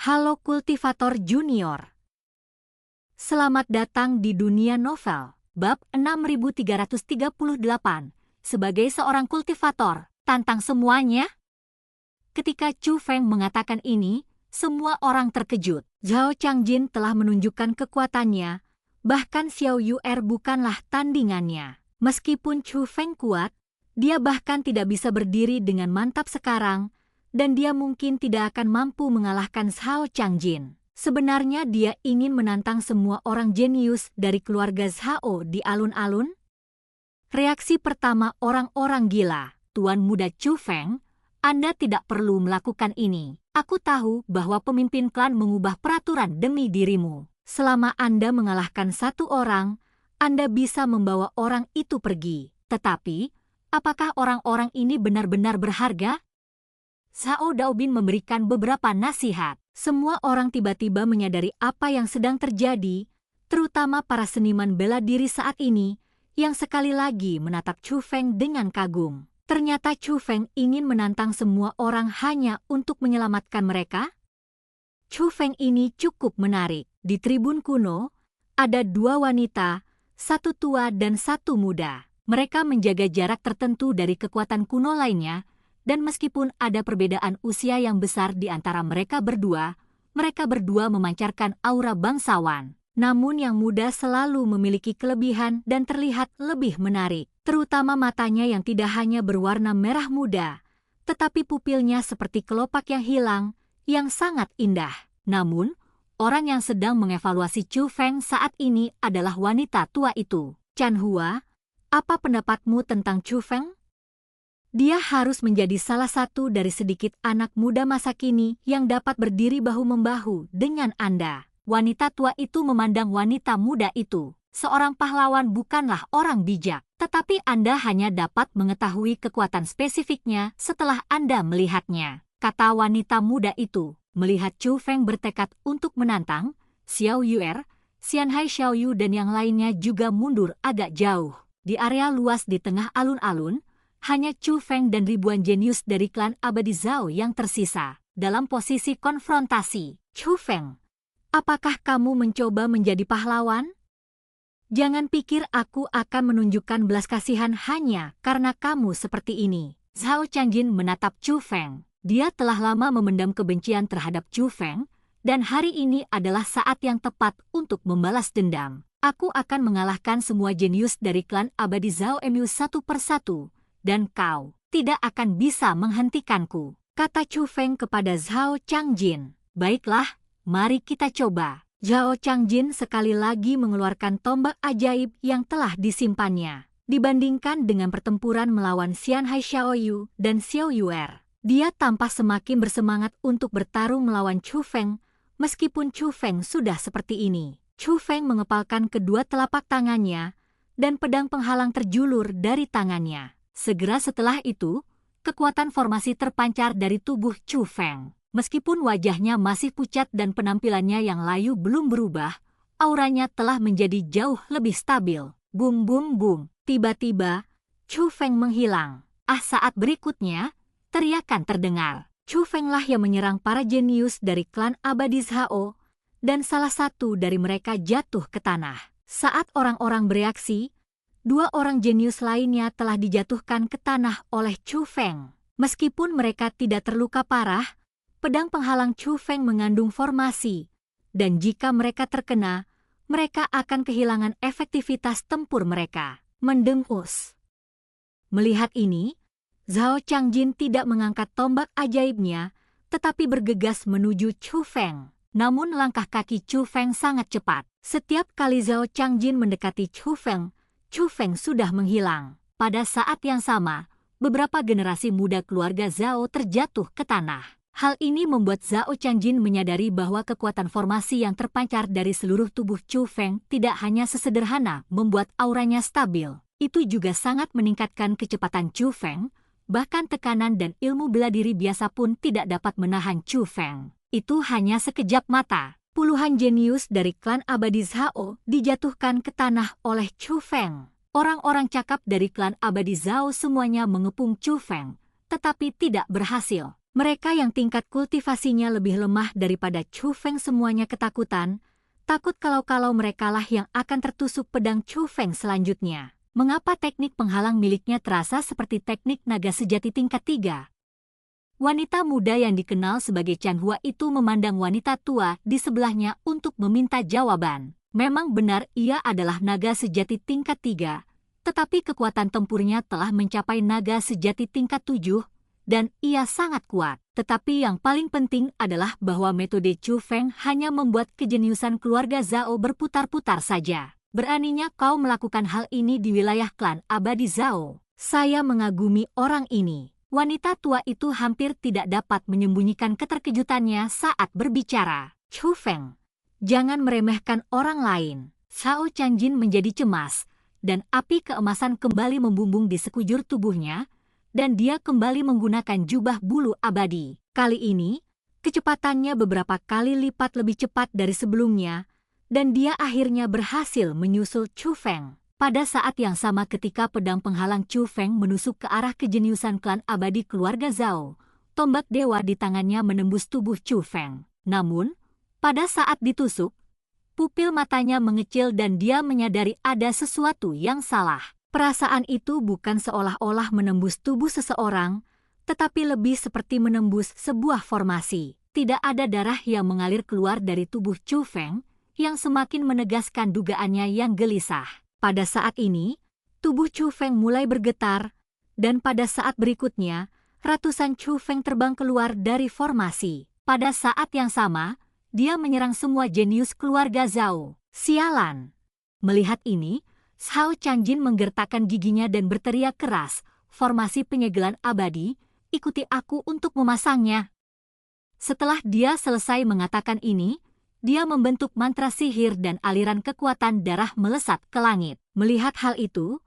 Halo Kultivator Junior. Selamat datang di dunia novel, bab 6338. Sebagai seorang kultivator, tantang semuanya. Ketika Chu Feng mengatakan ini, semua orang terkejut. Zhao Changjin telah menunjukkan kekuatannya, bahkan Xiao Yu'er bukanlah tandingannya. Meskipun Chu Feng kuat, dia bahkan tidak bisa berdiri dengan mantap sekarang, dan dia mungkin tidak akan mampu mengalahkan Zhao Changjin. Sebenarnya dia ingin menantang semua orang jenius dari keluarga Zhao di alun-alun. Reaksi pertama orang-orang gila, Tuan Muda Chu Feng, Anda tidak perlu melakukan ini. Aku tahu bahwa pemimpin klan mengubah peraturan demi dirimu. Selama Anda mengalahkan satu orang, Anda bisa membawa orang itu pergi. Tetapi, apakah orang-orang ini benar-benar berharga? Zhao Daobin memberikan beberapa nasihat. Semua orang tiba-tiba menyadari apa yang sedang terjadi, terutama para seniman bela diri saat ini, yang sekali lagi menatap Chu Feng dengan kagum. Ternyata Chu Feng ingin menantang semua orang hanya untuk menyelamatkan mereka? Chu Feng ini cukup menarik. Di tribun kuno, ada dua wanita, satu tua dan satu muda. Mereka menjaga jarak tertentu dari kekuatan kuno lainnya, dan meskipun ada perbedaan usia yang besar di antara mereka berdua memancarkan aura bangsawan. Namun yang muda selalu memiliki kelebihan dan terlihat lebih menarik, terutama matanya yang tidak hanya berwarna merah muda, tetapi pupilnya seperti kelopak yang hilang, yang sangat indah. Namun, orang yang sedang mengevaluasi Chu Feng saat ini adalah wanita tua itu. Chan Hua, apa pendapatmu tentang Chu Feng? Dia harus menjadi salah satu dari sedikit anak muda masa kini yang dapat berdiri bahu-membahu dengan Anda. Wanita tua itu memandang wanita muda itu. Seorang pahlawan bukanlah orang bijak, tetapi Anda hanya dapat mengetahui kekuatan spesifiknya setelah Anda melihatnya, kata wanita muda itu. Melihat Chu Feng bertekad untuk menantang, Xiao Yu'er, Xianhai Xiaoyu dan yang lainnya juga mundur agak jauh. Di area luas di tengah alun-alun, hanya Chu Feng dan ribuan jenius dari klan abadi Zhao yang tersisa. Dalam posisi konfrontasi, Chu Feng, apakah kamu mencoba menjadi pahlawan? Jangan pikir aku akan menunjukkan belas kasihan hanya karena kamu seperti ini. Zhao Changjin menatap Chu Feng. Dia telah lama memendam kebencian terhadap Chu Feng, dan hari ini adalah saat yang tepat untuk membalas dendam. Aku akan mengalahkan semua jenius dari klan abadi Zhao Mu satu persatu. Dan kau tidak akan bisa menghentikanku, kata Chu Feng kepada Zhao Changjin. Baiklah, mari kita coba. Zhao Changjin sekali lagi mengeluarkan tombak ajaib yang telah disimpannya. Dibandingkan dengan pertempuran melawan Xianhai Xiaoyu dan Xiao Yu'er, dia tampak semakin bersemangat untuk bertarung melawan Chu Feng, meskipun Chu Feng sudah seperti ini. Chu Feng mengepalkan kedua telapak tangannya, dan pedang penghalang terjulur dari tangannya. Segera setelah itu, kekuatan formasi terpancar dari tubuh Chu Feng. Meskipun wajahnya masih pucat dan penampilannya yang layu belum berubah, auranya telah menjadi jauh lebih stabil. Bum bum bum. Tiba-tiba, Chu Feng menghilang. Saat berikutnya, teriakan terdengar. Chu Feng lah yang menyerang para jenius dari klan abadi Zhao, dan salah satu dari mereka jatuh ke tanah. Saat orang-orang bereaksi, dua orang jenius lainnya telah dijatuhkan ke tanah oleh Chu Feng. Meskipun mereka tidak terluka parah, pedang penghalang Chu Feng mengandung formasi, dan jika mereka terkena, mereka akan kehilangan efektivitas tempur mereka. Mendengus. Melihat ini, Zhao Changjin tidak mengangkat tombak ajaibnya, tetapi bergegas menuju Chu Feng. Namun langkah kaki Chu Feng sangat cepat. Setiap kali Zhao Changjin mendekati Chu Feng sudah menghilang. Pada saat yang sama, beberapa generasi muda keluarga Zhao terjatuh ke tanah. Hal ini membuat Zhao Changjin menyadari bahwa kekuatan formasi yang terpancar dari seluruh tubuh Chu Feng tidak hanya sesederhana membuat auranya stabil. Itu juga sangat meningkatkan kecepatan Chu Feng, bahkan tekanan dan ilmu bela diri biasa pun tidak dapat menahan Chu Feng. Itu hanya sekejap mata. Puluhan jenius dari klan abadi Zhao dijatuhkan ke tanah oleh Chu Feng. Orang-orang cakap dari klan abadi Zhao semuanya mengepung Chu Feng, tetapi tidak berhasil. Mereka yang tingkat kultivasinya lebih lemah daripada Chu Feng semuanya ketakutan, takut kalau-kalau merekalah yang akan tertusuk pedang Chu Feng selanjutnya. Mengapa teknik penghalang miliknya terasa seperti teknik naga sejati tingkat 3? Wanita muda yang dikenal sebagai Chan Hua itu memandang wanita tua di sebelahnya untuk meminta jawaban. Memang benar ia adalah naga sejati tingkat 3, tetapi kekuatan tempurnya telah mencapai naga sejati tingkat 7, dan ia sangat kuat. Tetapi yang paling penting adalah bahwa metode Chu Feng hanya membuat kejeniusan keluarga Zhao berputar-putar saja. Beraninya kau melakukan hal ini di wilayah klan abadi Zhao. Saya mengagumi orang ini. Wanita tua itu hampir tidak dapat menyembunyikan keterkejutannya saat berbicara. Chu Feng, jangan meremehkan orang lain. Zhao Changjin menjadi cemas, dan api keemasan kembali membumbung di sekujur tubuhnya, dan dia kembali menggunakan jubah bulu abadi. Kali ini, kecepatannya beberapa kali lipat lebih cepat dari sebelumnya, dan dia akhirnya berhasil menyusul Chu Feng. Pada saat yang sama ketika pedang penghalang Chu Feng menusuk ke arah kejeniusan klan abadi keluarga Zhao, tombak dewa di tangannya menembus tubuh Chu Feng. Namun, pada saat ditusuk, pupil matanya mengecil dan dia menyadari ada sesuatu yang salah. Perasaan itu bukan seolah-olah menembus tubuh seseorang, tetapi lebih seperti menembus sebuah formasi. Tidak ada darah yang mengalir keluar dari tubuh Chu Feng, yang semakin menegaskan dugaannya yang gelisah. Pada saat ini, tubuh Chu Feng mulai bergetar, dan pada saat berikutnya, ratusan Chu Feng terbang keluar dari formasi. Pada saat yang sama, dia menyerang semua jenius keluarga Zhao. Sialan! Melihat ini, Zhao Changjin menggertakkan giginya dan berteriak keras, formasi penyegelan abadi, ikuti aku untuk memasangnya. Setelah dia selesai mengatakan ini, dia membentuk mantra sihir dan aliran kekuatan darah melesat ke langit. Melihat hal itu,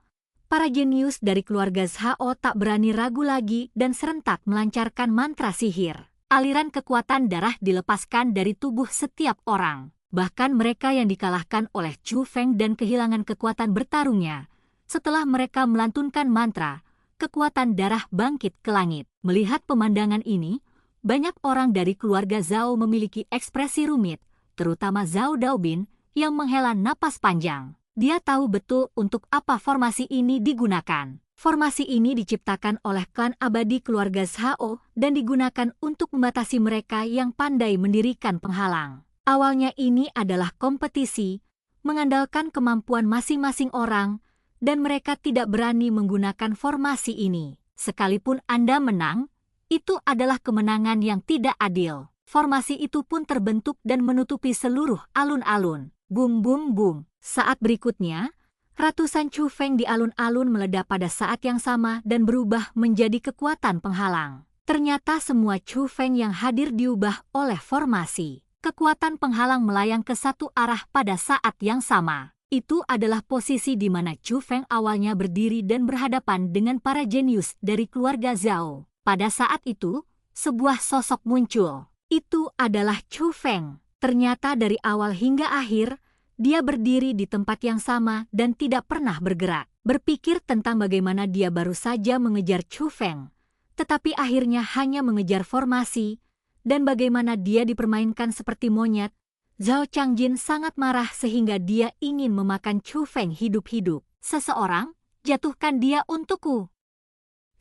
para jenius dari keluarga Zhao tak berani ragu lagi dan serentak melancarkan mantra sihir. Aliran kekuatan darah dilepaskan dari tubuh setiap orang. Bahkan mereka yang dikalahkan oleh Chu Feng dan kehilangan kekuatan bertarungnya. Setelah mereka melantunkan mantra, kekuatan darah bangkit ke langit. Melihat pemandangan ini, banyak orang dari keluarga Zhao memiliki ekspresi rumit, terutama Zhao Daobin yang menghela napas panjang. Dia tahu betul untuk apa formasi ini digunakan. Formasi ini diciptakan oleh klan abadi keluarga Zhao dan digunakan untuk membatasi mereka yang pandai mendirikan penghalang. Awalnya ini adalah kompetisi, mengandalkan kemampuan masing-masing orang, dan mereka tidak berani menggunakan formasi ini. Sekalipun Anda menang, itu adalah kemenangan yang tidak adil. Formasi itu pun terbentuk dan menutupi seluruh alun-alun. Bum bum bum. Saat berikutnya, ratusan Chu Feng di alun-alun meledak pada saat yang sama dan berubah menjadi kekuatan penghalang. Ternyata semua Chu Feng yang hadir diubah oleh formasi. Kekuatan penghalang melayang ke satu arah pada saat yang sama. Itu adalah posisi di mana Chu Feng awalnya berdiri dan berhadapan dengan para jenius dari keluarga Zhao. Pada saat itu, sebuah sosok muncul. Itu adalah Chu Feng. Ternyata dari awal hingga akhir, dia berdiri di tempat yang sama dan tidak pernah bergerak. Berpikir tentang bagaimana dia baru saja mengejar Chu Feng, tetapi akhirnya hanya mengejar formasi, dan bagaimana dia dipermainkan seperti monyet, Zhao Changjin sangat marah sehingga dia ingin memakan Chu Feng hidup-hidup. Seseorang, jatuhkan dia untukku.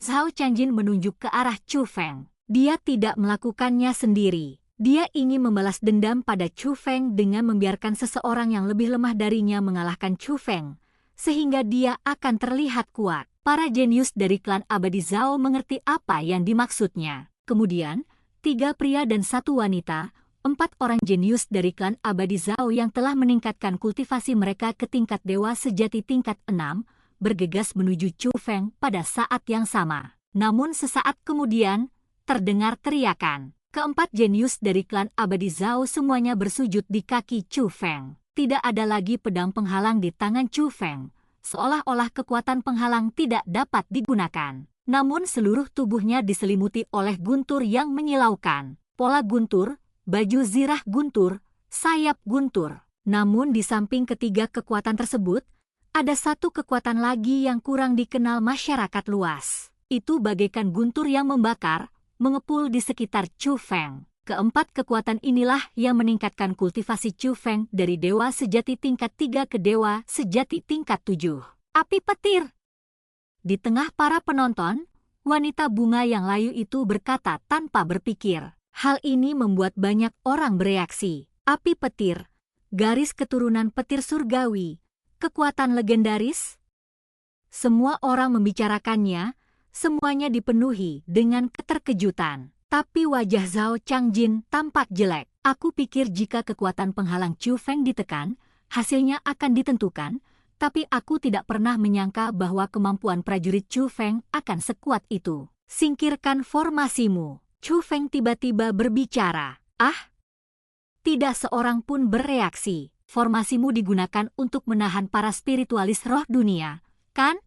Zhao Changjin menunjuk ke arah Chu Feng. Dia tidak melakukannya sendiri. Dia ingin membalas dendam pada Chu Feng dengan membiarkan seseorang yang lebih lemah darinya mengalahkan Chu Feng, sehingga dia akan terlihat kuat. Para jenius dari klan abadi Zhao mengerti apa yang dimaksudnya. Kemudian, 3 pria dan 1 wanita, 4 orang jenius dari klan abadi Zhao yang telah meningkatkan kultivasi mereka ke tingkat dewa sejati tingkat 6, bergegas menuju Chu Feng pada saat yang sama. Namun sesaat kemudian, terdengar teriakan. Keempat jenius dari klan abadi Zhao semuanya bersujud di kaki Chu Feng. Tidak ada lagi pedang penghalang di tangan Chu Feng, seolah-olah kekuatan penghalang tidak dapat digunakan. Namun seluruh tubuhnya diselimuti oleh guntur yang menyilaukan. Pola guntur, baju zirah guntur, sayap guntur. Namun di samping ketiga kekuatan tersebut, ada satu kekuatan lagi yang kurang dikenal masyarakat luas. Itu bagaikan guntur yang membakar, mengepul di sekitar Chu Feng. Keempat kekuatan inilah yang meningkatkan kultivasi Chu Feng dari dewa sejati tingkat 3 ke dewa sejati tingkat 7. Api petir. Di tengah para penonton, wanita bunga yang layu itu berkata tanpa berpikir. Hal ini membuat banyak orang bereaksi. Api petir, garis keturunan petir surgawi, kekuatan legendaris. Semua orang membicarakannya, semuanya dipenuhi dengan keterkejutan. Tapi wajah Zhao Changjin tampak jelek. Aku pikir jika kekuatan penghalang Chu Feng ditekan, hasilnya akan ditentukan, tapi aku tidak pernah menyangka bahwa kemampuan prajurit Chu Feng akan sekuat itu. Singkirkan formasimu. Chu Feng tiba-tiba berbicara. Ah! Tidak seorang pun bereaksi. Formasimu digunakan untuk menahan para spiritualis roh dunia, kan?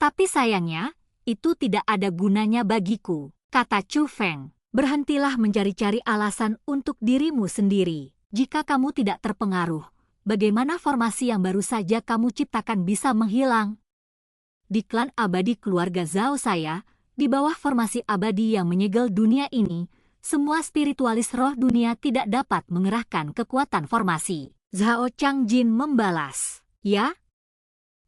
Tapi sayangnya, itu tidak ada gunanya bagiku. Kata Chu Feng, berhentilah mencari-cari alasan untuk dirimu sendiri. Jika kamu tidak terpengaruh, bagaimana formasi yang baru saja kamu ciptakan bisa menghilang? Di klan abadi keluarga Zhao saya, di bawah formasi abadi yang menyegel dunia ini, semua spiritualis roh dunia tidak dapat mengerahkan kekuatan formasi. Zhao Changjin membalas, ya?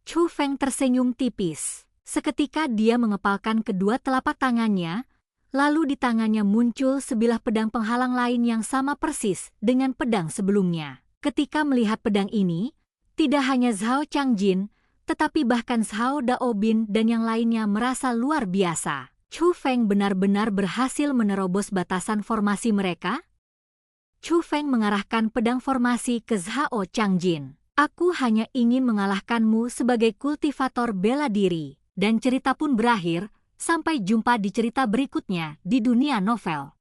Chu Feng tersenyum tipis. Seketika dia mengepalkan kedua telapak tangannya, lalu di tangannya muncul sebilah pedang penghalang lain yang sama persis dengan pedang sebelumnya. Ketika melihat pedang ini, tidak hanya Zhao Changjin, tetapi bahkan Zhao Daobin dan yang lainnya merasa luar biasa. Chu Feng benar-benar berhasil menerobos batasan formasi mereka. Chu Feng mengarahkan pedang formasi ke Zhao Changjin. Aku hanya ingin mengalahkanmu sebagai kultivator bela diri. Dan cerita pun berakhir. Sampai jumpa di cerita berikutnya di dunia novel.